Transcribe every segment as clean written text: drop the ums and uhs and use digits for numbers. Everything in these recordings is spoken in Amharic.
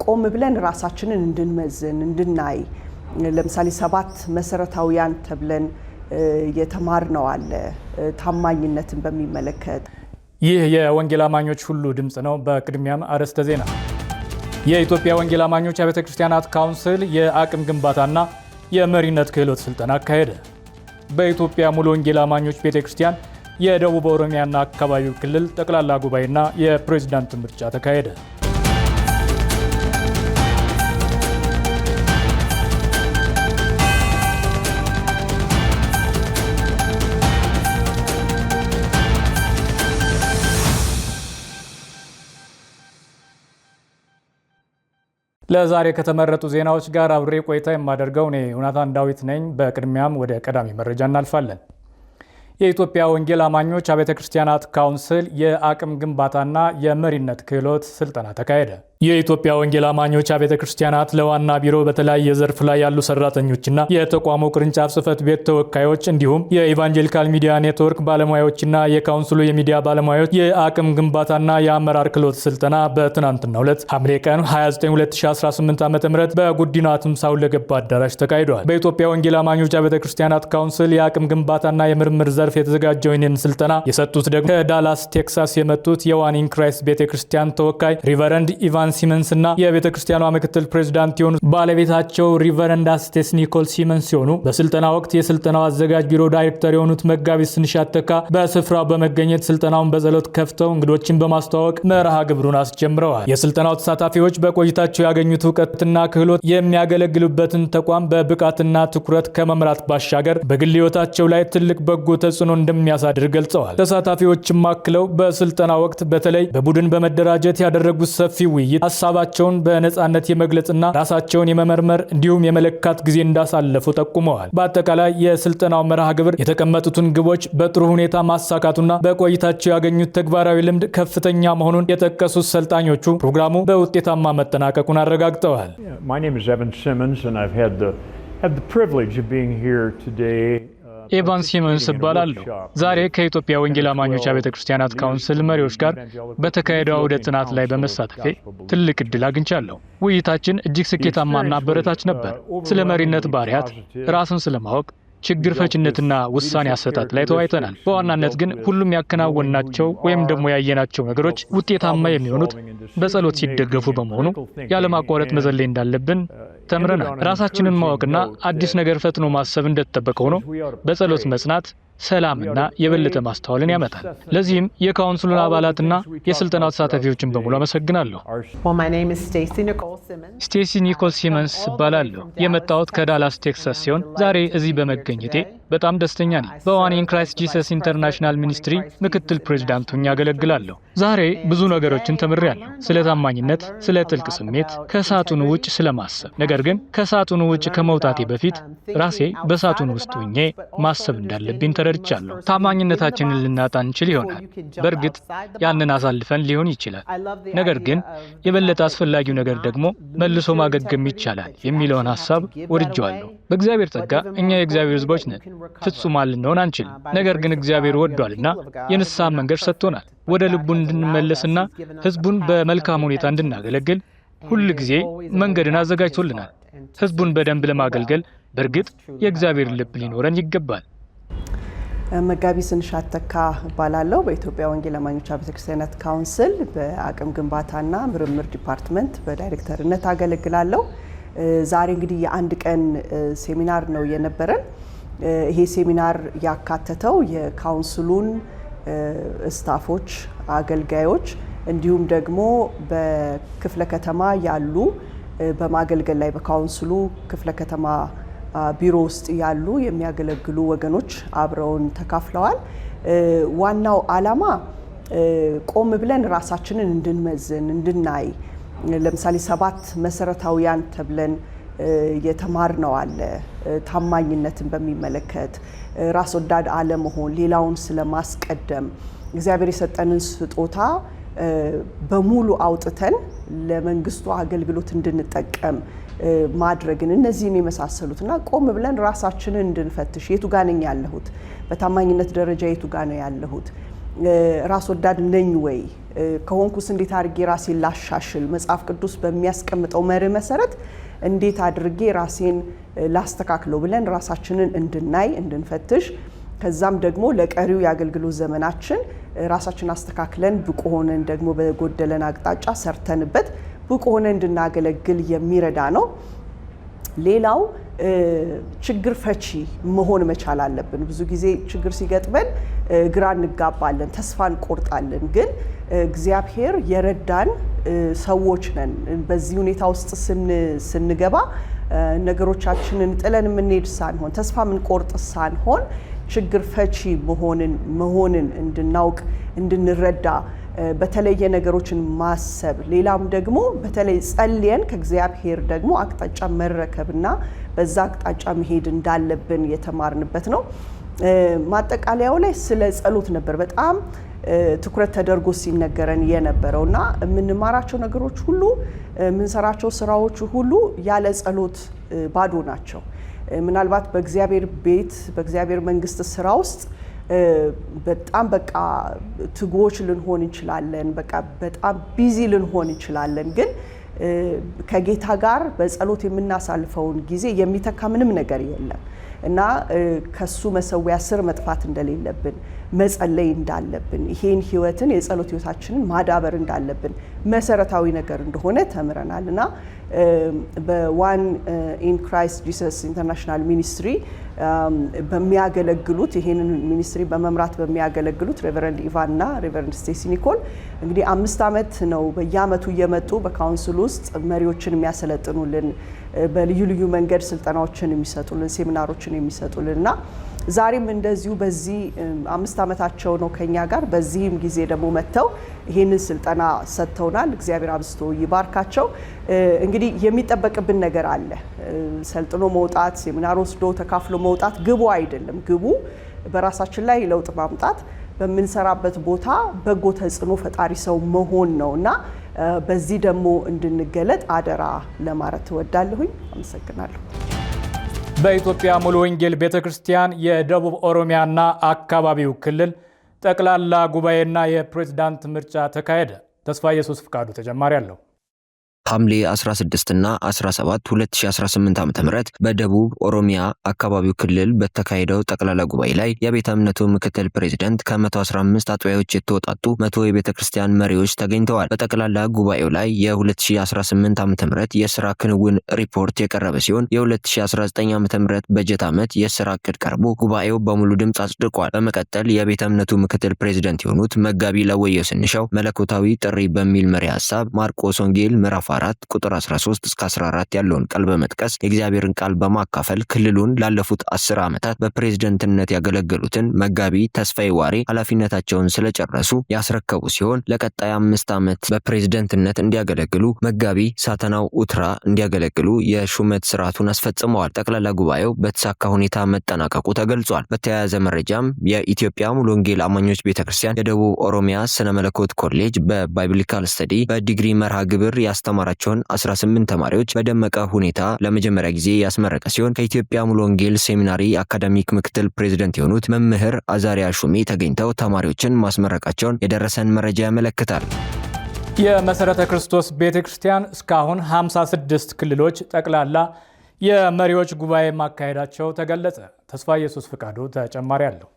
ቆም ብለን ራሳችንን እንድንመዝን እንድናይ ለምሳሌ 7 መሰረታዊያን ተብለን የተማርነው አለ ታማኝነትን በሚመለከት። ይህ የወንጌል አማኞች ሁሉ ድምጽ ነው። በቅድሚያም አርዕስተ ዜና። የኢትዮጵያ ወንጌል አማኞች አብያተ ክርስቲያናት ካውንስል የአቅም ግንባታና የመሪነት ክህሎት ስልጠና አካሄደ። በኢትዮጵያ ሙሉ ወንጌል አማኞች ቤተክርስቲያን የደቡብ ኦሮሚያና አካባቢው ክልል ጠቅላላ ጉባኤና የፕሬዝዳንት ምርጫ ተካሄደ። ለዛሬ ከተመረጡ ዜናዎች ጋር አብሬ ቆይታ የማደርገው እኔ ዮናታን ዳዊት ነኝ። በቅድሚያም ወደ ቀዳሚ መረጃ እናልፋለን። የኢትዮጵያ ወንጌል አማኞች አብያተ ክርስቲያናት ካውንስል የአቅም ግንባታና የመሪነት ክህሎት ስልጠና ተካሄደ። የኢትዮጵያ ወንጌል አማኞች አብያተ ክርስቲያናት ለዋና ቢሮ በተለያየ ዘርፍ ላይ ያሉ ሰራተኞችና የተቋሙ ቅርንጫፍ ጽህፈት ቤት ተወካዮች እንዲሁም የኢቫንጀሊካል ሚዲያ ኔትወርክ ባለሙያዎችና የካውንስሉ የሚዲያ ባለሙያዎች የአቅም ግንባታና የአመራር ክህሎት ስልጠና በትናንትናው ዕለት ሐምሌ ቀን 29 2018 ዓ.ም በጉዲና ትምሳው ለገባ አዳራሽ ተካሂዷል። በኢትዮጵያ ወንጌል አማኞች አብያተ ክርስቲያናት ካውንስል የአቅም ግንባታና የምርምር ዘርፍ የተዘጋጀው ይህንን ስልጠና የሰጡት ደግሞ ከዳላስ ቴክሳስ የመጡት የዋን ኢን ክራይስት ቤተክርስቲያን ተወካይ ሪቨረንድ ኢቫን ሲመንስ እና የቤተ ክርስቲያኗ ምክትል ፕሬዝዳንት የሆኑት ባለቤታቸው ሪቨረንድ አስቴስ ኒኮል ሲመንስ ሲሆኑ በስልጠና ወቅት የስልጠናው አዘጋጅ ቢሮ ዳይሬክተር የሆኑት መጋቢ ስንሻት ተካ በስፍራው በመገኘት ስልጠናውን በጸሎት ከፍተው እንግዶችን በማስተዋወቅ መርሃ ግብሩን አስጀምረዋል። የስልጠናው ተሳታፊዎች በቆይታቸው ያገኙት እውቀትና ክህሎት የሚያገለግሉበትን ተቋም በብቃትና ትኩረት ከመምራት ባሻገር በግል ሕይወታቸው ላይ ትልቅ በጎ ተጽዕኖ እንደሚያሳድር ገልጸዋል። ተሳታፊዎችም አክለው በስልጠና ወቅት በተለይ በቡድን በመደራጀት ያደረጉት ሰፊ ውይይት ሀሳባቸውን በነጻነት የመግለጽና ራሳቸውን የመመርመር እንዲሁም የመለካት ጊዜ እንዳሳለፉ ጠቁመዋል። በአጠቃላይ የስልጠናው መርሃ ግብር የተቀመጡትን ግቦች በጥሩ ሁኔታ ማሳካቱና በቆይታቸው ያገኙት ተግባራዊ ልምድ ከፍተኛ መሆኑን የጠቀሱት ሰልጣኞቹ ፕሮግራሙ በውጤታማ መጠናቀቁን አረጋግጠዋል። My name is Evan Simmons and I've had the privilege of being here today. ኤቫን ሲመንስ እባላለሁ። ዛሬ ከኢትዮጵያ ወንጌል አማኞች አብያተ ክርስቲያናት ካውንስል መሪዎች ጋር በተካሄደው አውደ ጥናት ላይ በመሳተፌ ትልቅ ዕድል አግኝቻለሁ። ውይይታችን እጅግ ስኬታማና አበረታች ነበር። ስለ መሪነት ባህሪያት፣ ራስን ስለማወቅ፣ ችግር ፈችነትና ውሳኔ አሰጣጥ ላይ ተወያይተናል። በዋናነት ግን ሁሉም ያከናወናቸው ወይም ደግሞ ያየናቸው ነገሮች ውጤታማ የሚሆኑት በጸሎት ሲደገፉ በመሆኑ ያለማቋረጥ መጸለይ እንዳለብን ተምረናል። ራሳችንን ማወቅና አዲስ ነገር ፈጥኖ ማሰብ እንደተጠበቀ ሆኖ በጸሎት መጽናት ሰላምና የበለጠ ማስተዋልን ያመጣል። ለዚህም የካውንስሉን አባላትና የስልጠናው ተሳታፊዎችን በሙሉ አመሰግናለሁ። ስቴሲ ኒኮል ሲመንስ እባላለሁ። የመጣሁት ከዳላስ ቴክሳስ ሲሆን ዛሬ እዚህ በመገኘቴ በጣም ደስተኛ ነኝ። በዋን ኢን ክራይስት ጂሰስ ኢንተርናሽናል ሚኒስትሪ ምክትል ፕሬዝዳንት ሆኜ አገለግላለሁ። ዛሬ ብዙ ነገሮችን ተምሬያለሁ። ስለ ታማኝነት፣ ስለ ጥልቅ ስሜት፣ ከሳጥኑ ውጭ ስለማሰብ። ነገር ግን ከሳጥኑ ውጭ ከመውጣቴ በፊት ራሴ በሳጥኑ ውስጥ ሆኜ ማሰብ እንዳለብኝ ተረድቻለሁ። ታማኝነታችንን ልናጣ እንችል ይሆናል። በእርግጥ ያንን አሳልፈን ሊሆን ይችላል። ነገር ግን የበለጠ አስፈላጊው ነገር ደግሞ መልሶ ማገገም ይቻላል የሚለውን ሐሳብ ወድጄዋለሁ። በእግዚአብሔር ጸጋ እኛ የእግዚአብሔር ሕዝቦች ነን። ፍጹማን ልንሆን አንችልም። ነገር ግን እግዚአብሔር ወዷልና የንስሐ መንገድ ሰጥቶናል። ወደ ልቡ እንድንመለስና ሕዝቡን በመልካም ሁኔታ እንድናገለግል ሁል ጊዜ መንገድን አዘጋጅቶልናል። ሕዝቡን በደንብ ለማገልገል በእርግጥ የእግዚአብሔር ልብ ሊኖረን ይገባል። መጋቢ ስንሻት ተካ እባላለሁ። በኢትዮጵያ ወንጌል አማኞች አብያተ ክርስቲያናት ካውንስል በአቅም ግንባታና ምርምር ዲፓርትመንት በዳይሬክተርነት አገለግላለሁ። ዛሬ እንግዲህ የአንድ ቀን ሴሚናር ነው የነበረን። ይሄ ሴሚናር ያካተተው የካውንስሉን ስታፎች፣ አገልጋዮች እንዲሁም ደግሞ በክፍለ ከተማ ያሉ በማገልገል ላይ በካውንስሉ ክፍለ ከተማ ቢሮ ውስጥ ያሉ የሚያገለግሉ ወገኖች አብረውን ተካፍለዋል። ዋናው ዓላማ ቆም ብለን ራሳችንን እንድንመዝን እንድናይ ለምሳሌ 7 መሰረታዊያን ተብለን የተማርነው አለ ታማኝነትን በሚመለከት ራስ ወዳድ አለመሆን፣ ሌላውን ስለማስቀደም እግዚአብሔር የሰጠንን ስጦታ በሙሉ አውጥተን ለመንግስቱ አገልግሎት እንድንጠቀም ማድረግን እነዚህን የመሳሰሉትና ቆም ብለን ራሳችንን እንድንፈትሽ የቱ ጋር ነኝ ያለሁት፣ በታማኝነት ደረጃ የቱ ጋር ነው ያለሁት፣ ራስ ወዳድ ነኝ ወይ፣ ከሆንኩስ እንዴት አድርጌ ራሴን ላሻሽል፣ መጽሐፍ ቅዱስ በሚያስቀምጠው መርህ መሰረት እንዴት አድርጌ ራሴን ላስተካክለው ብለን ራሳችንን እንድናይ እንድንፈትሽ፣ ከዛም ደግሞ ለቀሪው የአገልግሎት ዘመናችን ራሳችን አስተካክለን ብቁ ሆነን ደግሞ በጎደለን አቅጣጫ ሰርተንበት ብቁ ሆነን እንድናገለግል የሚረዳ ነው። ሌላው ችግር ፈቺ መሆን መቻል አለብን። ብዙ ጊዜ ችግር ሲገጥመን ግራ እንጋባለን፣ ተስፋ እንቆርጣለን። ግን እግዚአብሔር የረዳን ሰዎች ነን። በዚህ ሁኔታ ውስጥ ስንገባ ነገሮቻችንን ጥለን የምንሄድ ሳንሆን፣ ተስፋ የምንቆርጥ ሳንሆን ችግር ፈቺ መሆንን እንድናውቅ እንድንረዳ፣ በተለየ ነገሮችን ማሰብ፣ ሌላም ደግሞ በተለይ ጸልየን ከእግዚአብሔር ደግሞ አቅጣጫ መረከብና በዛ አቅጣጫ መሄድ እንዳለብን የተማርንበት ነው። ማጠቃለያው ላይ ስለ ጸሎት ነበር በጣም ትኩረት ተደርጎ ሲነገረን የነበረውና የምንማራቸው ነገሮች ሁሉ የምንሰራቸው ስራዎች ሁሉ ያለ ጸሎት ባዶ ናቸው። ምናልባት በእግዚአብሔር ቤት በእግዚአብሔር መንግስት ስራ ውስጥ በጣም በቃ ትጉዎች ልንሆን እንችላለን፣ በቃ በጣም ቢዚ ልንሆን እንችላለን። ግን ከጌታ ጋር በጸሎት የምናሳልፈውን ጊዜ የሚተካ ምንም ነገር የለም እና ከሱ መሰዊያ ስር መጥፋት እንደሌለብን፣ መጸለይ እንዳለብን፣ ይሄን ህይወትን የጸሎት ህይወታችንን ማዳበር እንዳለብን መሰረታዊ ነገር እንደሆነ ተምረናል እና በዋን ኢን ክራይስት ጂሰስ ኢንተርናሽናል ሚኒስትሪ በሚያገለግሉት ይሄንን ሚኒስትሪ በመምራት በሚያገለግሉት ሬቨረንድ ኢቫን እና ሬቨረንድ ስቴሲ ኒኮል እንግዲህ 5 ዓመት ነው በየአመቱ እየመጡ በካውንስል ውስጥ መሪዎችን የሚያሰለጥኑልን፣ በልዩ ልዩ መንገድ ስልጠናዎችን የሚሰጡልን፣ ሴሚናሮችን የሚሰጡልን እና ዛሬም እንደዚሁ በዚህ 5 ዓመታቸው ነው ከኛ ጋር። በዚህም ጊዜ ደግሞ መጥተው ይሄንን ስልጠና ሰጥተውናል። እግዚአብሔር አብዝቶ ይባርካቸው። እንግዲህ የሚጠበቅብን ነገር አለ። ሰልጥኖ መውጣት፣ ሴሚናር ወስዶ ተካፍሎ መውጣት ግቡ አይደለም። ግቡ በራሳችን ላይ ለውጥ ማምጣት፣ በምንሰራበት ቦታ በጎ ተጽዕኖ ፈጣሪ ሰው መሆን ነውና በዚህ ደግሞ እንድንገለጥ አደራ ለማለት እወዳለሁኝ። አመሰግናለሁ። በኢትዮጵያ ሙሉ ወንጌል ቤተክርስቲያን የደቡብ ኦሮሚያና አካባቢው ክልል ጠቅላላ ጉባኤና የፕሬዝዳንት ምርጫ ተካሄደ። ተስፋ ኢየሱስ ፍቃዱ ተጨማሪ አለው። ሐምሌ 16 እና 17 2018 ዓ.ም በደቡብ ኦሮሚያ አካባቢው ክልል በተካሄደው ጠቅላላ ጉባኤ ላይ የቤተ እምነቱ ምክትል ፕሬዝዳንት ከ115 አጥቢያዎች የተወጣጡ 100 የቤተ ክርስቲያን መሪዎች ተገኝተዋል። በጠቅላላ ጉባኤው ላይ የ2018 ዓ.ም የሥራ ክንውን ሪፖርት የቀረበ ሲሆን የ2019 ዓ.ም በጀት ዓመት የሥራ ዕቅድ ቀርቦ ጉባኤው በሙሉ ድምፅ አጽድቋል። በመቀጠል የቤተ እምነቱ ምክትል ፕሬዝዳንት የሆኑት መጋቢ ለወየው ስንሻው መለኮታዊ ጥሪ በሚል መሪ ሐሳብ ማርቆስ ወንጌል ምዕራፍ 4 ቁጥር 13 እስከ 14 ያለውን ቃል በመጥቀስ የእግዚአብሔርን ቃል በማካፈል ክልሉን ላለፉት 10 ዓመታት በፕሬዝዳንትነት ያገለገሉትን መጋቢ ተስፋዬ ዋሬ ኃላፊነታቸውን ስለጨረሱ ያስረከቡ ሲሆን ለቀጣይ 5 ዓመት በፕሬዝዳንትነት እንዲያገለግሉ መጋቢ ሳተናው ኡትራ እንዲያገለግሉ የሹመት ስርዓቱን አስፈጽመዋል። ጠቅላላ ጉባኤው በተሳካ ሁኔታ መጠናቀቁ ተገልጿል። በተያያዘ መረጃም የኢትዮጵያ ሙሉ ወንጌል አማኞች ቤተክርስቲያን የደቡብ ኦሮሚያ ስነ መለኮት ኮሌጅ በባይብሊካል ስተዲ በዲግሪ መርሃ ግብር ያስተማራቸውን 18 ተማሪዎች በደመቀ ሁኔታ ለመጀመሪያ ጊዜ ያስመረቀ ሲሆን ከኢትዮጵያ ሙሉ ወንጌል ሴሚናሪ አካዳሚክ ምክትል ፕሬዝዳንት የሆኑት መምህር አዛሪያ ሹሜ ተገኝተው ተማሪዎችን ማስመረቃቸውን የደረሰን መረጃ ያመለክታል። የመሰረተ ክርስቶስ ቤተክርስቲያን እስካሁን 56 ክልሎች ጠቅላላ የመሪዎች ጉባኤ ማካሄዳቸው ተገለጸ። ተስፋ ኢየሱስ ፍቃዱ ተጨማሪ አለው።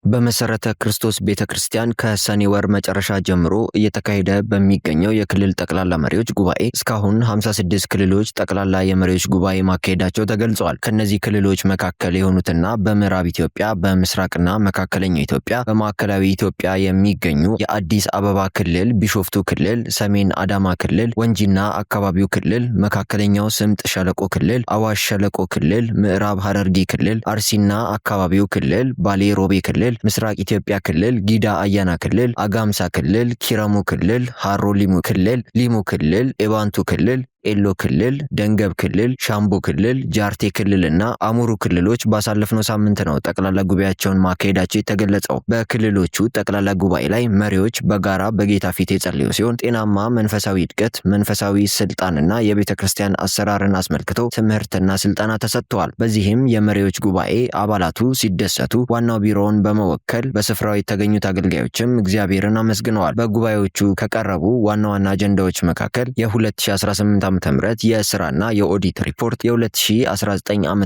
በመሰረተ ክርስቶስ ቤተክርስቲያን ከሰኔ ወር መጨረሻ ጀምሮ እየተካሄደ በሚገኘው የክልል ጠቅላላ መሪዎች ጉባኤ እስካሁን 56 ክልሎች ጠቅላላ የመሪዎች ጉባኤ ማካሄዳቸው ተገልጿል። ከነዚህ ክልሎች መካከል የሆኑትና በምዕራብ ኢትዮጵያ፣ በምስራቅና መካከለኛው ኢትዮጵያ፣ በማዕከላዊ ኢትዮጵያ የሚገኙ የአዲስ አበባ ክልል፣ ቢሾፍቱ ክልል፣ ሰሜን አዳማ ክልል፣ ወንጂና አካባቢው ክልል፣ መካከለኛው ስምጥ ሸለቆ ክልል፣ አዋሽ ሸለቆ ክልል፣ ምዕራብ ሐረርጌ ክልል፣ አርሲና አካባቢው ክልል፣ ባሌ ሮቤ ክልል፣ ምስራቅ ኢትዮጵያ ክልል፣ ጊዳ አያና ክልል፣ አጋምሳ ክልል፣ ኪረሙ ክልል፣ ሃሮ ሊሙ ክልል፣ ሊሙ ክልል፣ ኤባንቱ ክልል፣ ኤሎ ክልል፣ ደንገብ ክልል፣ ሻምቦ ክልል፣ ጃርቴ ክልልና አሙሩ ክልሎች ባሳለፍነው ሳምንት ነው ጠቅላላ ጉባኤያቸውን ማካሄዳቸው የተገለጸው። በክልሎቹ ጠቅላላ ጉባኤ ላይ መሪዎች በጋራ በጌታ ፊት የጸለዩ ሲሆን ጤናማ መንፈሳዊ እድገት፣ መንፈሳዊ ስልጣንና የቤተ ክርስቲያን አሰራርን አስመልክቶ ትምህርትና ስልጠና ተሰጥተዋል። በዚህም የመሪዎች ጉባኤ አባላቱ ሲደሰቱ ዋናው ቢሮውን በመወከል በስፍራው የተገኙት አገልጋዮችም እግዚአብሔርን አመስግነዋል። በጉባኤዎቹ ከቀረቡ ዋና ዋና አጀንዳዎች መካከል የ2018 ዓ.ም የስራና የኦዲት ሪፖርት፣ የ2019 ዓ.ም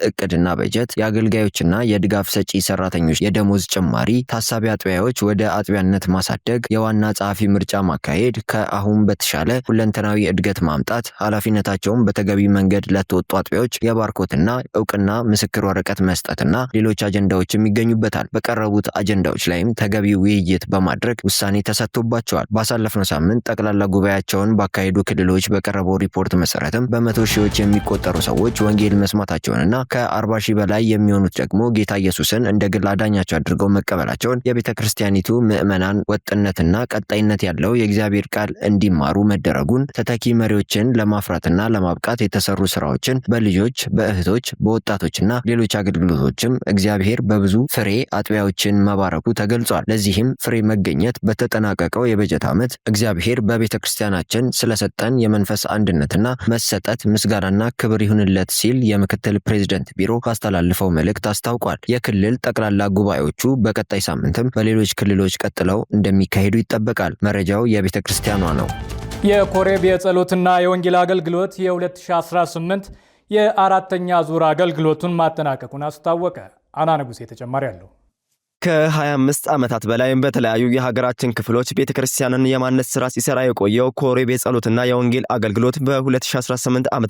እቅድና በጀት፣ የአገልጋዮችና የድጋፍ ሰጪ ሰራተኞች የደሞዝ ጭማሪ፣ ታሳቢ አጥቢያዎች ወደ አጥቢያነት ማሳደግ፣ የዋና ጸሐፊ ምርጫ ማካሄድ፣ ከአሁን በተሻለ ሁለንተናዊ እድገት ማምጣት፣ ኃላፊነታቸውን በተገቢ መንገድ ለተወጡ አጥቢያዎች የባርኮትና እውቅና ምስክር ወረቀት መስጠትና ሌሎች አጀንዳዎችም ይገኙበታል። በቀረቡት አጀንዳዎች ላይም ተገቢ ውይይት በማድረግ ውሳኔ ተሰጥቶባቸዋል። ባሳለፍነው ሳምንት ጠቅላላ ጉባኤያቸውን ባካሄዱ ክልሎች በቀረበው ሪፖርት መሰረትም በመቶ ሺዎች የሚቆጠሩ ሰዎች ወንጌል መስማታቸውንና ከ40 ሺህ በላይ የሚሆኑት ደግሞ ጌታ ኢየሱስን እንደ ግል አዳኛቸው አድርገው መቀበላቸውን፣ የቤተ ክርስቲያኒቱ ምዕመናን ወጥነትና ቀጣይነት ያለው የእግዚአብሔር ቃል እንዲማሩ መደረጉን፣ ተተኪ መሪዎችን ለማፍራትና ለማብቃት የተሰሩ ስራዎችን በልጆች፣ በእህቶች፣ በወጣቶችና ሌሎች አገልግሎቶችም እግዚአብሔር በብዙ ፍሬ አጥቢያዎችን መባረኩ ተገልጿል። ለዚህም ፍሬ መገኘት በተጠናቀቀው የበጀት ዓመት እግዚአብሔር በቤተ ክርስቲያናችን ስለሰጠን የመንፈስ አንድነትና መሰጠት ምስጋናና ክብር ይሁንለት ሲል የምክትል ፕሬዝዳንት ቢሮ ባስተላለፈው መልእክት አስታውቋል። የክልል ጠቅላላ ጉባኤዎቹ በቀጣይ ሳምንትም በሌሎች ክልሎች ቀጥለው እንደሚካሄዱ ይጠበቃል። መረጃው የቤተ ክርስቲያኗ ነው። የኮሬብ የጸሎትና የወንጌል አገልግሎት የ2018 የአራተኛ ዙር አገልግሎቱን ማጠናቀቁን አስታወቀ። አና ንጉሴ ተጨማሪ አለው። ከ25 ዓመታት በላይ በተለያዩ የሀገራችን ክፍሎች ቤተክርስቲያንን የማነጽ ስራ ሲሰራ የቆየው ኮሬብ የጸሎትና የወንጌል አገልግሎት በ2018 ዓ.ም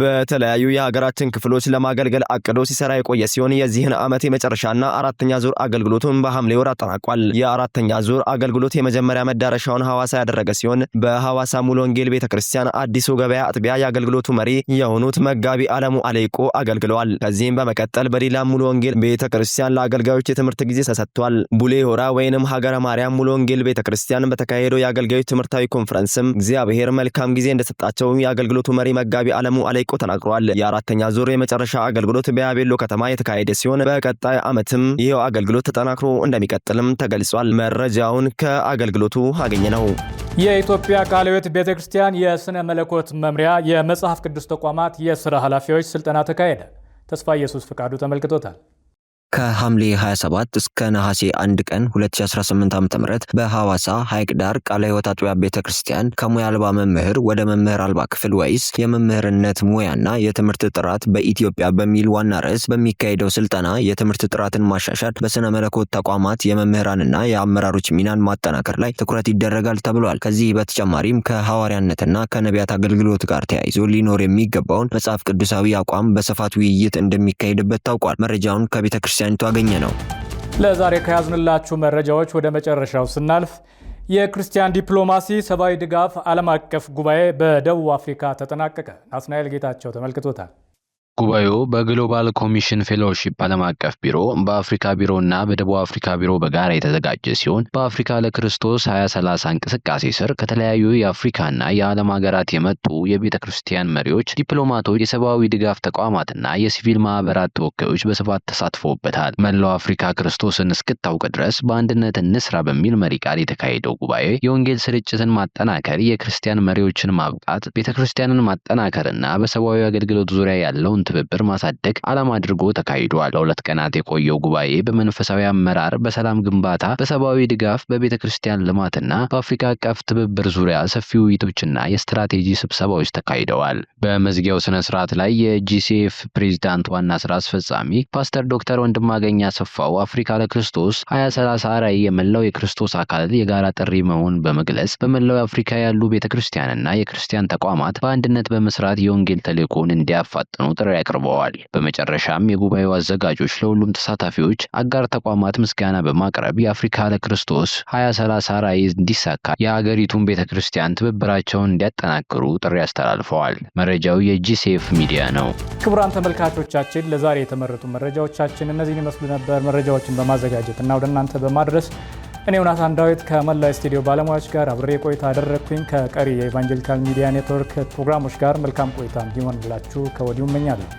በተለያዩ የሀገራችን ክፍሎች ለማገልገል አቅዶ ሲሰራ የቆየ ሲሆን የዚህን ዓመት የመጨረሻና አራተኛ ዙር አገልግሎቱን በሐምሌ ወር አጠናቋል። የአራተኛ ዙር አገልግሎት የመጀመሪያ መዳረሻውን ሐዋሳ ያደረገ ሲሆን በሐዋሳ ሙሉ ወንጌል ቤተክርስቲያን አዲሱ ገበያ አጥቢያ የአገልግሎቱ መሪ የሆኑት መጋቢ ዓለሙ አለይቆ አገልግለዋል። ከዚህም በመቀጠል በዲላ ሙሉ ወንጌል ቤተክርስቲያን ለአገልጋዮች የትምህርት ጊዜ ተሰጥቷል። ቡሌ ሆራ ወይንም ሀገረ ማርያም ሙሉ ወንጌል ቤተክርስቲያን በተካሄደው የአገልጋዮች ትምህርታዊ ኮንፈረንስም እግዚአብሔር መልካም ጊዜ እንደሰጣቸው የአገልግሎቱ መሪ መጋቢ ዓለሙ አለይቆ ተናግረዋል። የአራተኛ ዙር የመጨረሻ አገልግሎት በያቤሎ ከተማ የተካሄደ ሲሆን በቀጣይ ዓመትም ይሄው አገልግሎት ተጠናክሮ እንደሚቀጥልም ተገልጿል። መረጃውን ከአገልግሎቱ አገኘ ነው። የኢትዮጵያ ቃለ ሕይወት ቤተክርስቲያን የስነ መለኮት መምሪያ የመጽሐፍ ቅዱስ ተቋማት የሥራ ኃላፊዎች ስልጠና ተካሄደ። ተስፋ ኢየሱስ ፍቃዱ ተመልክቶታል። ከሐምሌ 27 እስከ ነሐሴ 1 ቀን 2018 ዓ.ም በሐዋሳ ሐይቅ ዳር ቃለ ሕይወት አጥቢያ ቤተክርስቲያን ከሙያ አልባ መምህር ወደ መምህር አልባ ክፍል ወይስ የመምህርነት ሙያና የትምህርት ጥራት በኢትዮጵያ በሚል ዋና ርዕስ በሚካሄደው ስልጠና የትምህርት ጥራትን ማሻሻል፣ በስነ መለኮት ተቋማት የመምህራንና የአመራሮች ሚናን ማጠናከር ላይ ትኩረት ይደረጋል ተብሏል። ከዚህ በተጨማሪም ከሐዋርያነትና ከነቢያት አገልግሎት ጋር ተያይዞ ሊኖር የሚገባውን መጽሐፍ ቅዱሳዊ አቋም በስፋት ውይይት እንደሚካሄድበት ታውቋል። መረጃውን ከቤተክርስቲያን ተገኘ ነው። ለዛሬ ከያዝንላችሁ መረጃዎች ወደ መጨረሻው ስናልፍ የክርስቲያን ዲፕሎማሲ ሰብአዊ ድጋፍ ዓለም አቀፍ ጉባኤ በደቡብ አፍሪካ ተጠናቀቀ። ናትናኤል ጌታቸው ተመልክቶታል። ጉባኤው በግሎባል ኮሚሽን ፌሎሺፕ ዓለም አቀፍ ቢሮ በአፍሪካ ቢሮና በደቡብ አፍሪካ ቢሮ በጋራ የተዘጋጀ ሲሆን በአፍሪካ ለክርስቶስ 2030 እንቅስቃሴ ስር ከተለያዩ የአፍሪካና የዓለም ሀገራት የመጡ የቤተ ክርስቲያን መሪዎች፣ ዲፕሎማቶች፣ የሰብአዊ ድጋፍ ተቋማትና የሲቪል ማህበራት ተወካዮች በስፋት ተሳትፈውበታል። መላው አፍሪካ ክርስቶስን እስክታውቅ ድረስ በአንድነት እንስራ በሚል መሪ ቃል የተካሄደው ጉባኤ የወንጌል ስርጭትን ማጠናከር፣ የክርስቲያን መሪዎችን ማብቃት፣ ቤተ ክርስቲያንን ማጠናከርና በሰብአዊ አገልግሎት ዙሪያ ያለውን ትብብር ማሳደግ ዓላማ አድርጎ ተካሂዷል። ለሁለት ቀናት የቆየው ጉባኤ በመንፈሳዊ አመራር፣ በሰላም ግንባታ፣ በሰብአዊ ድጋፍ፣ በቤተ ክርስቲያን ልማትና በአፍሪካ አቀፍ ትብብር ዙሪያ ሰፊ ውይይቶችና የስትራቴጂ ስብሰባዎች ተካሂደዋል። በመዝጊያው ስነ ስርዓት ላይ የጂሲኤፍ ፕሬዝዳንት ዋና ስራ አስፈጻሚ ፓስተር ዶክተር ወንድማገኝ አሰፋው አፍሪካ ለክርስቶስ 2030 ራዕይ የመላው የክርስቶስ አካል የጋራ ጥሪ መሆኑን በመግለጽ በመላው አፍሪካ ያሉ ቤተ ክርስቲያንና የክርስቲያን ተቋማት በአንድነት በመስራት የወንጌል ተልዕኮን እንዲያፋጥኑ ጥሪ ያቀርበዋል። በመጨረሻም የጉባኤው አዘጋጆች ለሁሉም ተሳታፊዎች አጋር ተቋማት ምስጋና በማቅረብ የአፍሪካ ለክርስቶስ 2030 ራዕይ እንዲሳካ የሀገሪቱን ቤተክርስቲያን ትብብራቸውን እንዲያጠናክሩ ጥሪ አስተላልፈዋል። መረጃው የጂሲኤፍ ሚዲያ ነው። ክቡራን ተመልካቾቻችን ለዛሬ የተመረጡ መረጃዎቻችን እነዚህን ይመስሉ ነበር። መረጃዎችን በማዘጋጀት እና ወደ እናንተ በማድረስ እኔ ዮናታን ዳዊት ከመላ ስቱዲዮ ባለሙያዎች ጋር አብሬ ቆይታ አደረግኩኝ። ከቀሪ የኢቫንጀሊካል ሚዲያ ኔትወርክ ፕሮግራሞች ጋር መልካም ቆይታ እንዲሆንላችሁ ከወዲሁ እመኛለሁ።